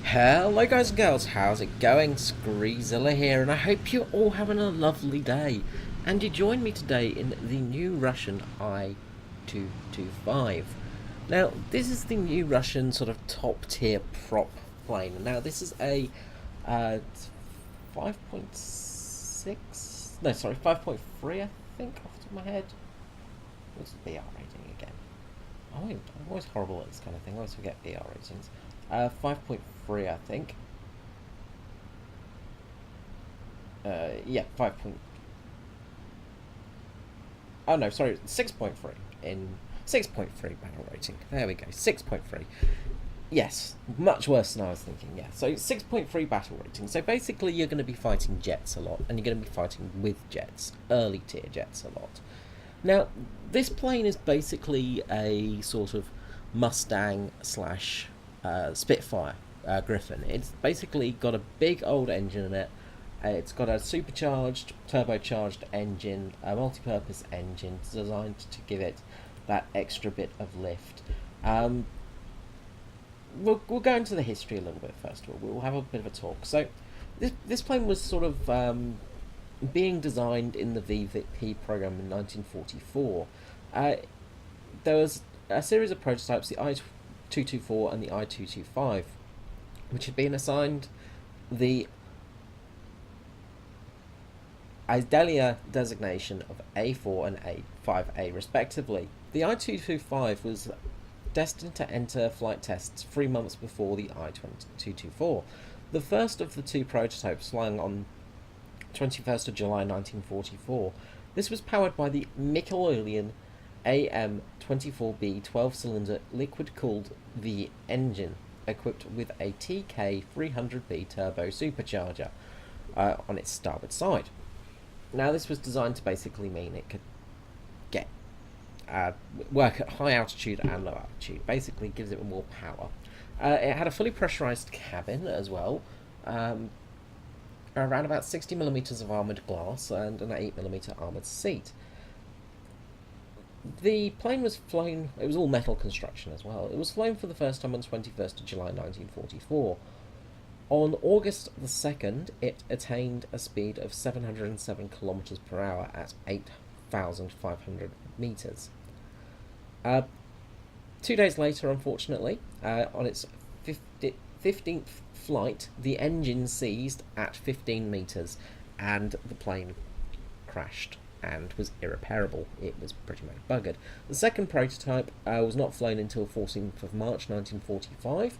Hello guys and girls, how's it going? Screezilla here, and I hope you're all having a lovely day. And you join me today in the new Russian I-225. Now, this is the new Russian sort of top tier prop plane. Now, this is a 5.6, no, sorry, 5.3, I think, off the top of my head. What's the BR rating again? I'm always horrible at this kind of thing. I always forget BR ratings. 5.3, I think. Yeah, 5. Oh no, sorry, 6.3 in 6.3 battle rating. There we go, 6.3. Yes, much worse than I was thinking. Yeah, so 6.3 battle rating. So basically, you're going to be fighting jets a lot, and you're going to be fighting with jets, early tier jets a lot. Now, this plane is basically a sort of Mustang slash Spitfire Griffin. It's basically got a big old engine in it. It's got a supercharged, turbocharged engine, a multi-purpose engine designed to give it that extra bit of lift. We'll go into the history a little bit first of all. We'll have a bit of a talk. So, this plane was sort of being designed in the VVP program in 1944. There was a series of prototypes, the I-224 and the I-225, which had been assigned the Idalia designation of A4 and A5A respectively. The I-225 was destined to enter flight tests 3 months before the I-224. The first of the two prototypes flying on 21st of July 1944. This was powered by the Michelin AM-24B 12-cylinder liquid-cooled V engine, equipped with a TK-300B turbo supercharger on its starboard side. Now, this was designed to basically mean it could get work at high altitude and low altitude. Basically, gives it more power. It had a fully pressurized cabin as well. Around about 60mm of armoured glass and an 8mm armoured seat. The plane was flown, it was all metal construction as well. It was flown for the first time on 21st of July 1944. On August the 2nd, it attained a speed of 707 kilometers per hour at 8,500 meters. 2 days later, unfortunately, on its 15th flight, the engine seized at 15 meters and the plane crashed and was irreparable. It was pretty much buggered. The second prototype was not flown until 14th of March 1945.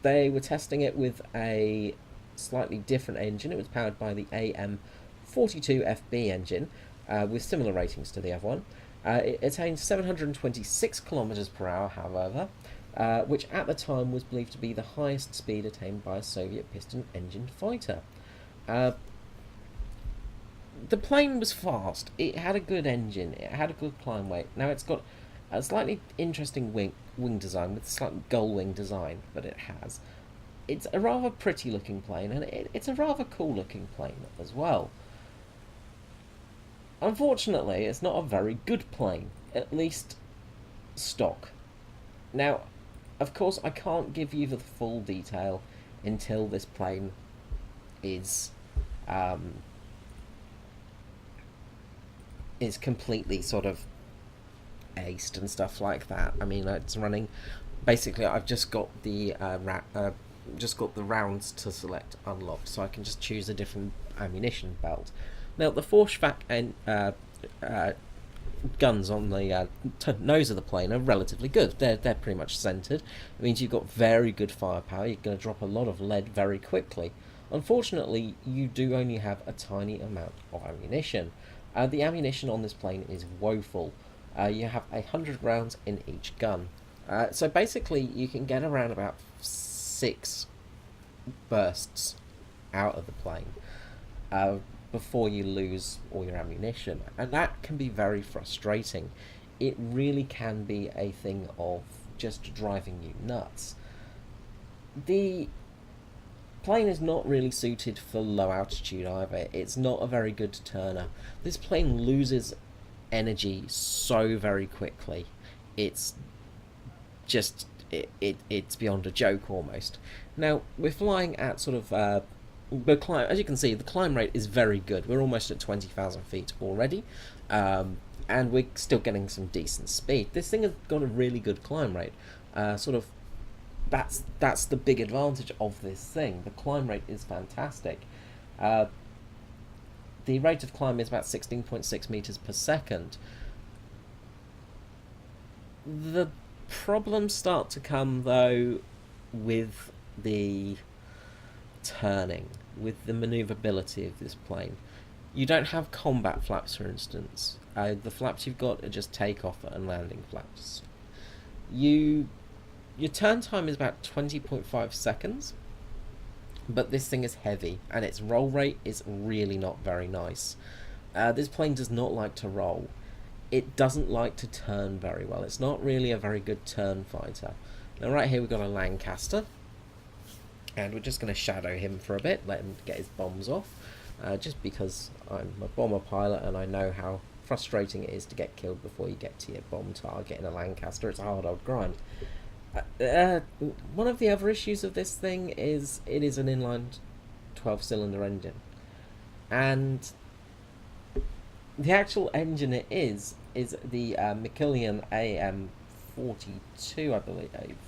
They were testing it with a slightly different engine. It was powered by the AM-42FB engine with similar ratings to the other one. It attained 726 kilometers per hour, however, which at the time was believed to be the highest speed attained by a Soviet piston-engined fighter. The plane was fast. It had a good engine. It had a good climb weight. Now, it's got a slightly interesting wing design with a slightly gull wing design, but it has. It's a rather pretty looking plane, and it's a rather cool looking plane as well. Unfortunately, it's not a very good plane, at least stock. Now, of course, I can't give you the full detail until this plane is completely sort of aced and stuff like that. I mean, it's running. Basically, I've just got the rounds to select unlocked, so I can just choose a different ammunition belt. Now, the Forschvac and guns on the nose of the plane are relatively good. They're pretty much centered. It means you've got very good firepower. You're going to drop a lot of lead very quickly. Unfortunately, you do only have a tiny amount of ammunition. The ammunition on this plane is woeful. You have 100 rounds in each gun. So basically, you can get around about 6 bursts out of the plane before you lose all your ammunition, and that can be very frustrating. It really can be a thing of just driving you nuts. The plane is not really suited for low altitude either. It's not a very good turner. This plane loses energy so very quickly. It's just it's beyond a joke almost. Now we're flying at sort of the climb. As you can see, the climb rate is very good. We're almost at 20,000 feet already, and we're still getting some decent speed. This thing has got a really good climb rate. Sort of that's the big advantage of this thing. The climb rate is fantastic. The rate of climb is about 16.6 meters per second. The problems start to come though with the turning, with the maneuverability of this plane. You don't have combat flaps, for instance. The flaps you've got are just takeoff and landing flaps. Your turn time is about 20.5 seconds, but this thing is heavy and its roll rate is really not very nice. This plane does not like to roll. It doesn't like to turn very well. It's not really a very good turn fighter. Now right here we've got a Lancaster, and we're just going to shadow him for a bit, let him get his bombs off, just because I'm a bomber pilot and I know how frustrating it is to get killed before you get to your bomb target in a Lancaster. It's a hard old grind. One of the other issues of this thing is it is an inline 12-cylinder engine, and the actual engine it is the McKillian AM42, I believe.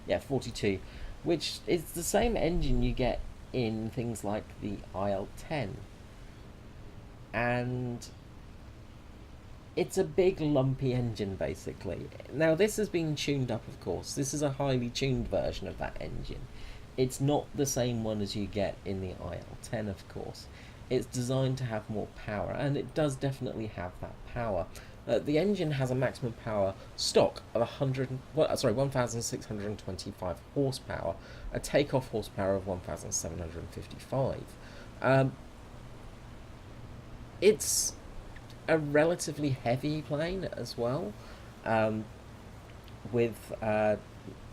Yeah, 42, which is the same engine you get in things like the IL-10, and it's a big lumpy engine basically. Now this has been tuned up, of course. This is a highly tuned version of that engine. It's not the same one as you get in the IL-10, of course. It's designed to have more power, and it does definitely have that power. The engine has a maximum power stock of 1,625 horsepower, a takeoff horsepower of 1,755. It's a relatively heavy plane as well, with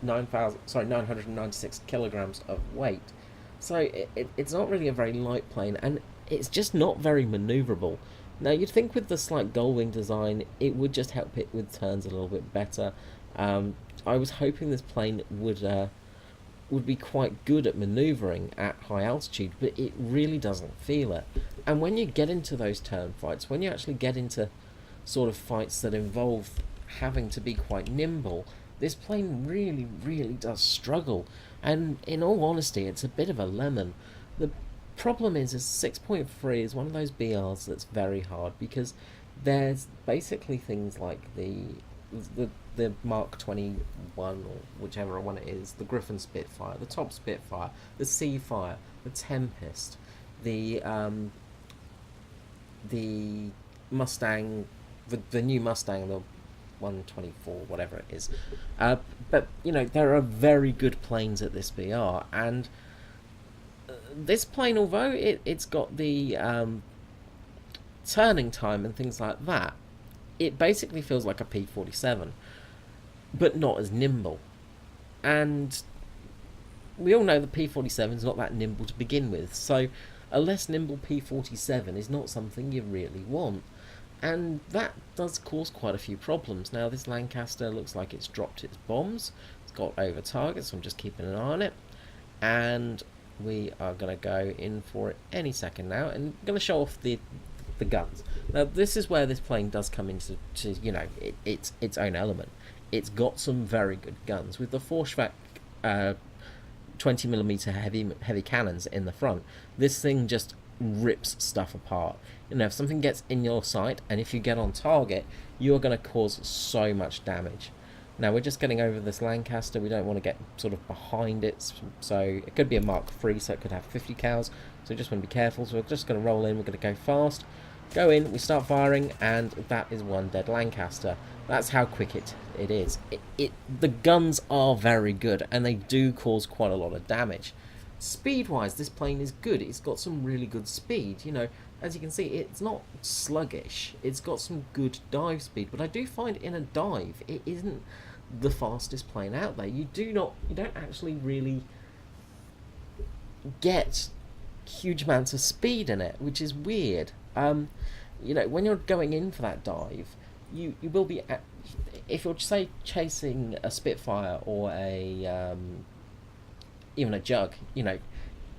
996 kilograms of weight. So it's not really a very light plane, and it's just not very maneuverable. Now you'd think with the slight gull-wing design it would just help it with turns a little bit better. I was hoping this plane would be quite good at manoeuvring at high altitude, but it really doesn't feel it. And when you get into those turn fights, when you actually get into sort of fights that involve having to be quite nimble, this plane really, really does struggle. And in all honesty, it's a bit of a lemon. The problem is 6.3 is one of those BRs that's very hard, because there's basically things like the Mark 21, or whichever one it is, the Griffin Spitfire, the Top Spitfire, the Seafire, the Tempest, the Mustang, the new Mustang, the 124, whatever it is. But you know, there are very good planes at this BR, and this plane, although it's got the turning time and things like that, it basically feels like a P-47, but not as nimble. And we all know the P-47 is not that nimble to begin with, so a less nimble P-47 is not something you really want. And that does cause quite a few problems. Now this Lancaster looks like it's dropped its bombs. It's got over target, so I'm just keeping an eye on it. And we are going to go in for it any second now, and I'm going to show off the guns. Now this is where this plane does come into you know, its own element. It's got some very good guns with the Forschwach 20mm heavy cannons in the front. This thing just rips stuff apart. You know, if something gets in your sight and if you get on target, you are going to cause so much damage. Now we're just getting over this Lancaster. We don't want to get sort of behind it, so it could be a Mark III, so it could have 50 cals, so just want to be careful. So we're just going to roll in, we're going to go fast, go in, we start firing, and that is one dead Lancaster. That's how quick it is. The guns are very good, and they do cause quite a lot of damage. Speed-wise, this plane is good. It's got some really good speed. You know, as you can see, it's not sluggish. It's got some good dive speed, but I do find in a dive, it isn't the fastest plane out there. You don't actually really get huge amounts of speed in it, which is weird. You know, when you're going in for that dive, you will be if you're say chasing a Spitfire or a even a Jug, you know,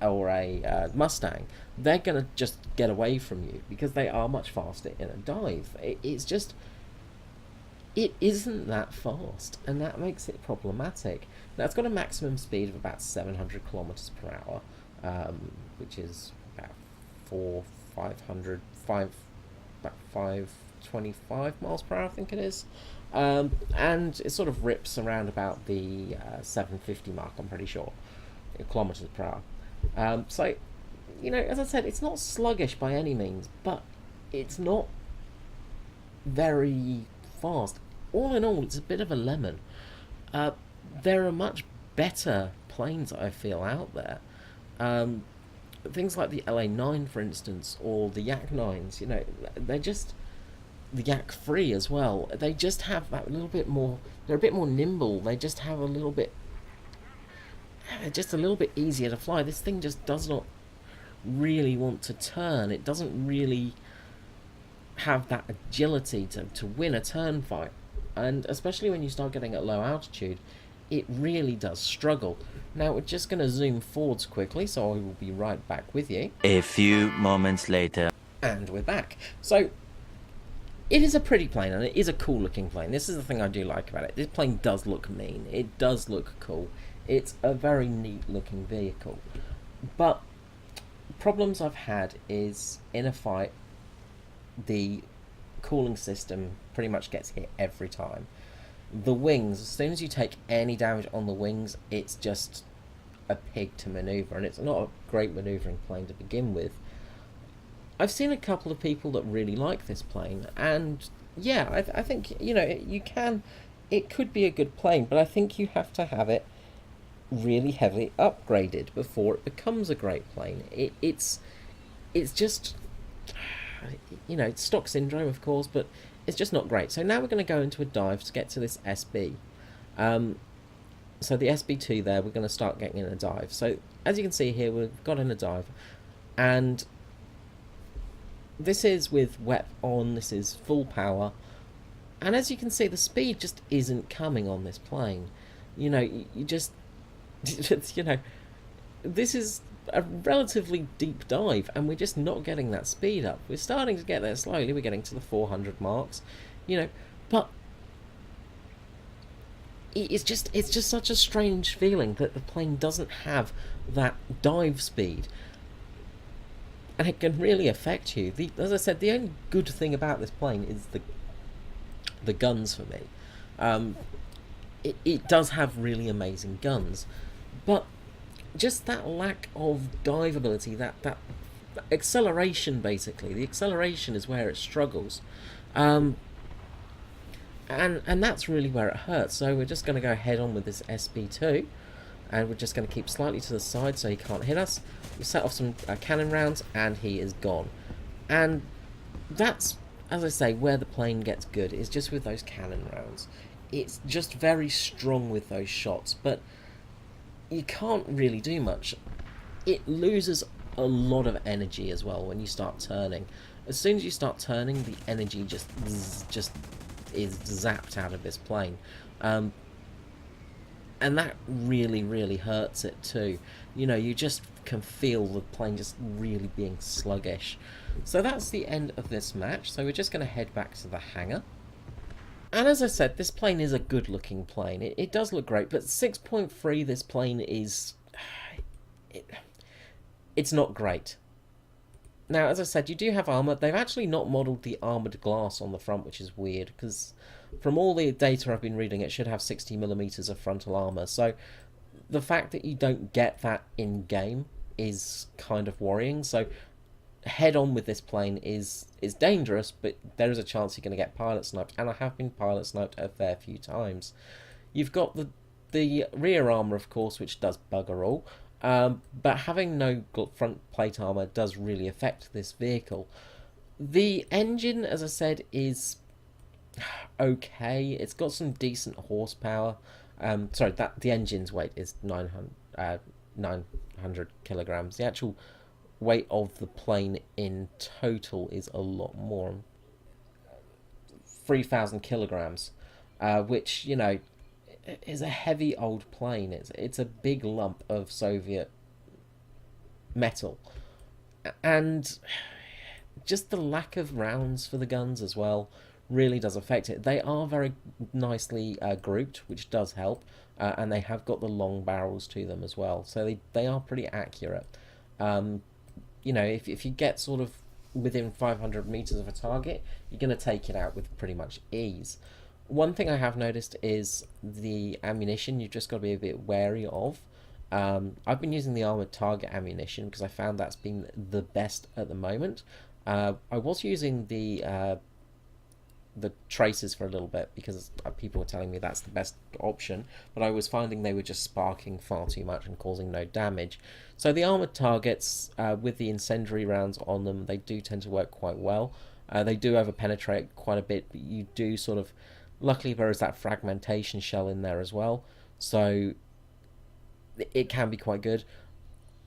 or a Mustang, they're gonna just get away from you because they are much faster in a dive. It's just it isn't that fast, and that makes it problematic. Now it's got a maximum speed of about 700 kilometers per hour, which is about 525 miles per hour, I think it is. And it sort of rips around about the 750 mark, I'm pretty sure, kilometers per hour. So, you know, as I said, it's not sluggish by any means, but it's not very fast. All in all, it's a bit of a lemon. There are much better planes, I feel, out there. Things like the LA9, for instance, or the Yak 9s, you know, they're just the Yak 3 as well. They just have that little bit more. They're a bit more nimble. They just have a little bit. They're just a little bit easier to fly. This thing just does not really want to turn. It doesn't really have that agility to win a turn fight. And especially when you start getting at low altitude, it really does struggle. Now we're just going to zoom forwards quickly, so I will be right back with you. A few moments later. And we're back. So, it is a pretty plane, and it is a cool looking plane. This is the thing I do like about it. This plane does look mean. It does look cool. It's a very neat looking vehicle. But problems I've had is in a fight, the cooling system pretty much gets hit every time. The wings, as soon as you take any damage on the wings, it's just a pig to maneuver, and it's not a great maneuvering plane to begin with. I've seen a couple of people that really like this plane, and yeah, I think, you know, it could be a good plane, but I think you have to have it really heavily upgraded before it becomes a great plane. It's just, you know, it's stock syndrome, of course, but it's just not great. So now we're going to go into a dive to get to this SB. So the SB2 there, we're going to start getting in a dive. So as you can see here, we've got in a dive, and this is with WEP on, this is full power, and as you can see, the speed just isn't coming on this plane. You know, you just, you know, this is a relatively deep dive, and we're just not getting that speed up. We're starting to get there slowly. We're getting to the 400 marks, you know, but it's just such a strange feeling that the plane doesn't have that dive speed, and it can really affect you. As I said, the only good thing about this plane is the guns for me. It does have really amazing guns, but just that lack of dive ability, that acceleration, basically. The acceleration is where it struggles. And that's really where it hurts. So we're just going to go head on with this SB2, and we're just going to keep slightly to the side so he can't hit us. We set off some cannon rounds, and he is gone. And that's, as I say, where the plane gets good, is just with those cannon rounds. It's just very strong with those shots, but you can't really do much. It loses a lot of energy as well when you start turning. As soon as you start turning, the energy just is zapped out of this plane, and that really hurts it too. You know, you just can feel the plane just really being sluggish. So that's the end of this match. So we're just going to head back to the hangar. And as I said, this plane is a good looking plane. It does look great, but 6.3, this plane is... it's not great. Now, as I said, you do have armour. They've actually not modelled the armoured glass on the front, which is weird, because from all the data I've been reading, it should have 60mm of frontal armour. So the fact that you don't get that in-game is kind of worrying. So head on with this plane is dangerous, but there is a chance you're going to get pilot sniped, and I have been pilot sniped a fair few times. You've got the rear armour, of course, which does bugger all, but having no front plate armour does really affect this vehicle. The engine, as I said, is okay. It's got some decent horsepower. Sorry, the engine's weight is 900 kilograms. The actual weight of the plane in total is a lot more, 3,000 kilograms, which, you know, is a heavy old plane. It's a big lump of Soviet metal, and just the lack of rounds for the guns as well really does affect it. They are very nicely grouped, which does help, and they have got the long barrels to them as well, so they are pretty accurate. You know, if you get sort of within 500 meters of a target, you're going to take it out with pretty much ease. One thing I have noticed is the ammunition you've just got to be a bit wary of. I've been using the armored target ammunition because I found that's been the best at the moment. I was using the tracers for a little bit because people were telling me that's the best option, but I was finding they were just sparking far too much and causing no damage. So the armored targets, with the incendiary rounds on them, they do tend to work quite well. They do overpenetrate quite a bit, but you do sort of, luckily there is that fragmentation shell in there as well, so it can be quite good.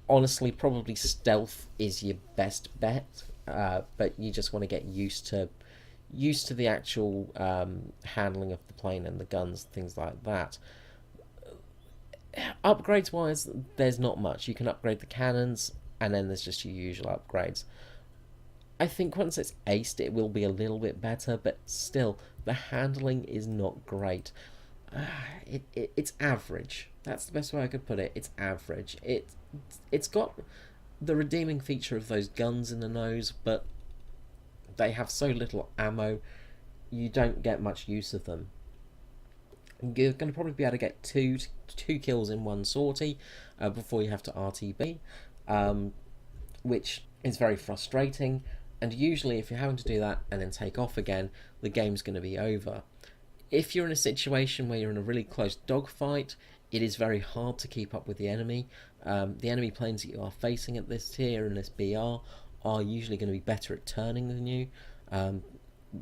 Honestly, probably stealth is your best bet, but you just want to get used to the actual handling of the plane and the guns, things like that. Upgrades wise, there's not much. You can upgrade the cannons, and then there's just your usual upgrades. I think once it's aced, it will be a little bit better, but still, the handling is not great. It's average. That's the best way I could put it. It's average. It's got the redeeming feature of those guns in the nose, but they have so little ammo, you don't get much use of them. You're going to probably be able to get two kills in one sortie before you have to RTB, which is very frustrating. And usually, if you're having to do that and then take off again, the game's going to be over. If you're in a situation where you're in a really close dogfight, it is very hard to keep up with the enemy. The enemy planes that you are facing at this tier and this BR are usually going to be better at turning than you.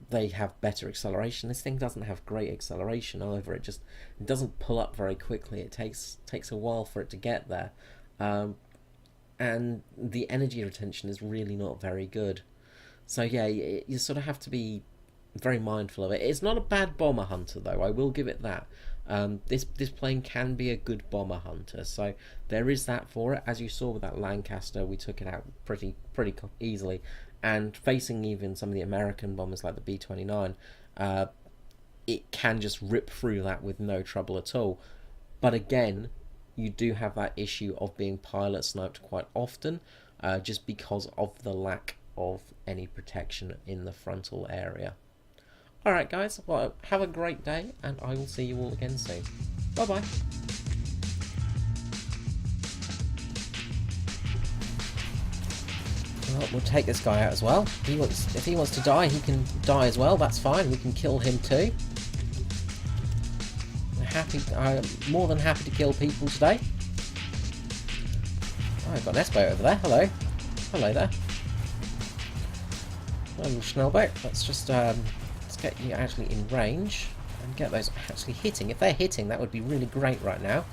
They have better acceleration. This thing doesn't have great acceleration either. It doesn't pull up very quickly. It takes a while for it to get there, and the energy retention is really not very good. So yeah, you sort of have to be very mindful of it. It's not a bad bomber hunter though, I will give it that. This plane can be a good bomber hunter, so there is that for it. As you saw with that Lancaster, we took it out pretty easily, and facing even some of the American bombers like the B-29, it can just rip through that with no trouble at all. But again, you do have that issue of being pilot sniped quite often, just because of the lack of any protection in the frontal area. Alright guys, well, have a great day, and I will see you all again soon. Bye bye. Well, we'll take this guy out as well. If he wants to die, he can die as well. That's fine. We can kill him too. I'm more than happy to kill people today. Oh, I've got an S-boat over there. Hello. Hello there. Schnellboat. Let's just get you actually in range and get those actually hitting. If they're hitting, that would be really great right now.